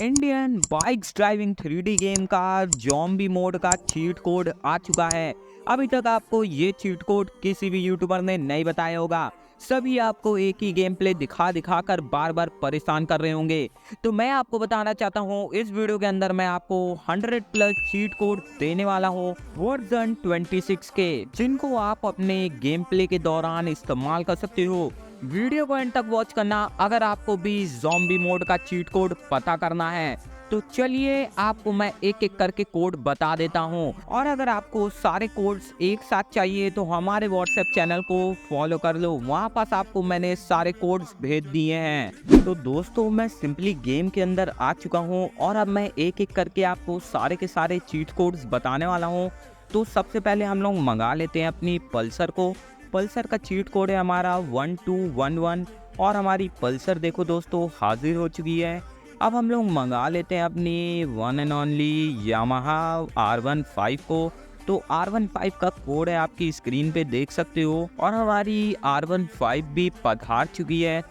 Indian bikes driving 3D game का zombie mode का cheat code आ चुका है। अभी तक आपको ये चीट कोड किसी भी यूट्यूबर ने नहीं बताया होगा। सभी आपको एक ही गेम प्ले दिखा दिखा कर बार बार परेशान कर रहे होंगे। तो मैं आपको बताना चाहता हूँ इस वीडियो के अंदर मैं आपको 100 प्लस चीट कोड देने वाला हूँ वर्जन 26 के, जिनको आप अपने गेम प्ले के दौरान इस्तेमाल कर सकते हो। वीडियो को एंड तक वॉच करना अगर आपको भी ज़ॉम्बी मोड का चीट कोड पता करना है। तो चलिए आपको मैं एक एक करके कोड बता देता हूँ, और अगर आपको सारे कोड्स एक साथ चाहिए तो हमारे व्हाट्सएप चैनल को फॉलो कर लो, वहाँ पास आपको मैंने सारे कोड्स भेज दिए हैं। तो दोस्तों मैं सिंपली गेम के अंदर आ चुका हूँ और अब मैं एक एक करके आपको सारे के सारे चीट कोड्स बताने वाला हूँ। तो सबसे पहले हम लोग मंगा लेते हैं अपनी पल्सर को। पल्सर का चीट कोड है हमारा 1211 और हमारी पल्सर देखो दोस्तों हाजिर हो चुकी है। अब हम लोग मंगा लेते हैं अपनी one and only Yamaha R15 को। तो R15 का कोड है आपकी स्क्रीन पे देख सकते हो, और हमारी R15 भी पधार चुकी है।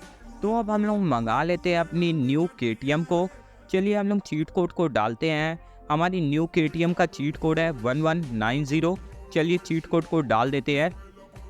तो अब हम लोग मंगा लेते हैं अपनी न्यू KTM को। चलिए हम लोग चीट कोड को डालते हैं। हमारी न्यू KTM का चीट कोड है 1190। चलिए चीट कोड को डाल देते हैं।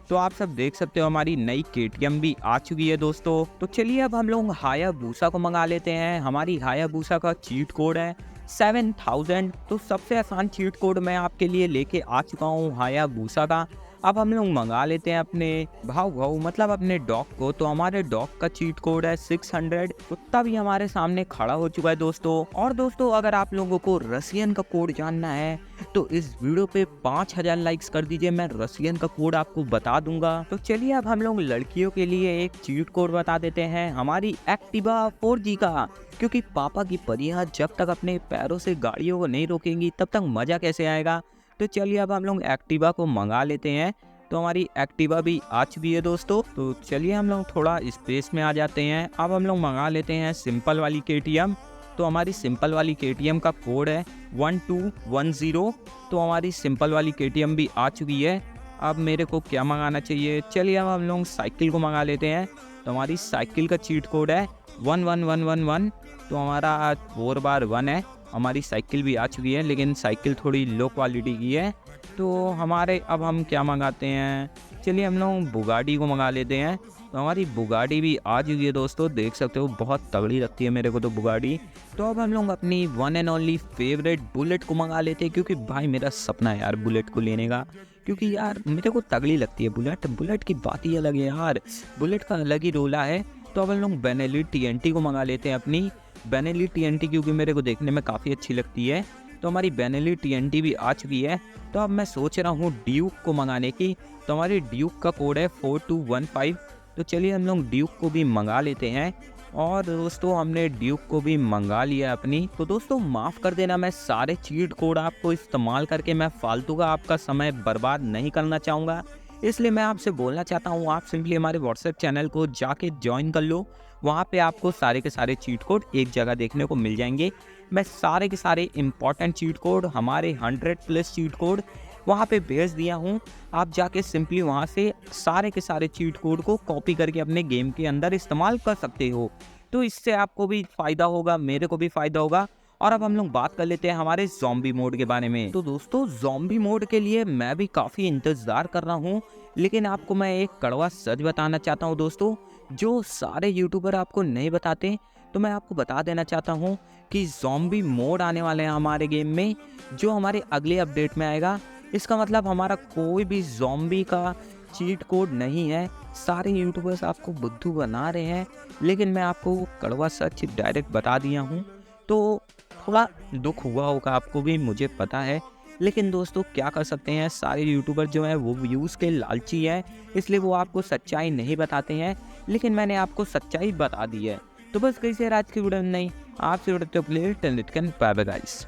तो आप सब देख सकते हो हमारी नई KTM भी आ चुकी है दोस्तों। तो चलिए अब हम लोग हायाबूसा को मंगा लेते हैं। हमारी हायाबूसा का चीट कोड है 7000। तो सबसे आसान चीट कोड मैं आपके लिए लेके आ चुका हूँ हायाबूसा का। अब हम लोग मंगा लेते हैं अपने भाऊ मतलब अपने डॉग को। तो हमारे डॉग का चीट कोड है 600। कुत्ता भी हमारे सामने खड़ा हो चुका है दोस्तों। और दोस्तों अगर आप लोगों को रसियन का कोड जानना है तो इस वीडियो पे 5000 लाइक्स कर दीजिए, मैं रसियन का कोड आपको बता दूंगा। तो चलिए अब हम लोग लड़कियों के लिए एक चीट कोड बता देते हैं, हमारी एक्टिवा 4G का। क्योंकि पापा की परियां जब तक अपने पैरों से गाड़ियों को नहीं रोकेंगी तब तक मजा कैसे आएगा। तो चलिए अब हम लोग एक्टिवा को मंगा लेते हैं। तो हमारी एक्टिवा भी आ चुकी है दोस्तों। तो चलिए हम लोग थोड़ा स्पेस में आ जाते हैं। अब हम लोग मंगा लेते हैं सिंपल वाली KTM। तो हमारी सिंपल वाली KTM का कोड है 1210। तो हमारी सिंपल वाली KTM भी आ चुकी है। अब मेरे को क्या मंगाना चाहिए, चलिए अब हम लोग साइकिल को मंगा लेते हैं। तो हमारी साइकिल का चीट कोड है 11111। तो हमारा 4x1 है। हमारी साइकिल भी आ चुकी है, लेकिन साइकिल थोड़ी लो क्वालिटी की है। तो हमारे अब हम क्या मंगाते हैं, चलिए हम लोग बुगाडी को मंगा लेते हैं। तो हमारी बुगाडी भी आ चुकी है दोस्तों, देख सकते हो बहुत तगड़ी लगती है मेरे को तो बुगाडी। तो अब हम लोग अपनी one and only favourite bullet को मंगा लेते हैं, क्योंकि भाई मेरा सपना है यार बुलेट को लेने का। क्योंकि यार मेरे को तगड़ी लगती है बुलेट। बुलेट की बात ही अलग है यार, बुलेट का अलग ही रोला है। तो अब हम लोग बेनेली TNT को मंगा लेते हैं अपनी बेनेली TNT, क्योंकि मेरे को देखने में काफ़ी अच्छी लगती है। तो हमारी बेनेली TNT भी आ चुकी है। तो अब मैं सोच रहा हूँ ड्यूक को मंगाने की। तो हमारी ड्यूक का कोड है 4215। तो चलिए हम लोग ड्यूक को भी मंगा लेते हैं। और दोस्तों हमने ड्यूक को भी मंगा लिया अपनी। तो दोस्तों माफ़ कर देना, मैं सारे चीट कोड आपको इस्तेमाल करके मैं फालतू का आपका समय बर्बाद नहीं करना चाहूँगा। इसलिए मैं आपसे बोलना चाहता हूँ आप सिंपली हमारे व्हाट्सएप चैनल को जाके ज्वाइन कर लो। वहाँ पे आपको सारे के सारे चीट कोड एक जगह देखने को मिल जाएंगे। मैं सारे के सारे इम्पॉर्टेंट चीट कोड, हमारे 100 प्लस चीट कोड वहाँ पे भेज दिया हूँ। आप जाके सिंपली वहाँ से सारे के सारे चीट कोड को कॉपी करके अपने गेम के अंदर इस्तेमाल कर सकते हो। तो इससे आपको भी फ़ायदा होगा, मेरे को भी फ़ायदा होगा। और अब हम लोग बात कर लेते हैं हमारे ज़ॉम्बी मोड के बारे में। तो दोस्तों ज़ॉम्बी मोड के लिए मैं भी काफ़ी इंतज़ार कर रहा हूँ, लेकिन आपको मैं एक कड़वा सच बताना चाहता हूँ दोस्तों, जो सारे यूट्यूबर आपको नहीं बताते। तो मैं आपको बता देना चाहता हूँ कि ज़ॉम्बी मोड आने वाले हैं हमारे गेम में, जो हमारे अगले अपडेट में आएगा। इसका मतलब हमारा कोई भी ज़ॉम्बी का चीट कोड नहीं है। सारे यूट्यूबर्स आपको बुद्धू बना रहे हैं, लेकिन मैं आपको कड़वा सच डायरेक्ट बता दिया हूँ। तो थोड़ा दुख हुआ होगा आपको भी, मुझे पता है। लेकिन दोस्तों क्या कर सकते हैं, सारे यूट्यूबर जो हैं वो व्यूज़ के लालची है, इसलिए वो आपको सच्चाई नहीं बताते हैं। लेकिन मैंने आपको सच्चाई बता दी है। तो बस कैसे आज की वीडियो नहीं, आपसे video play ten bye bye guys.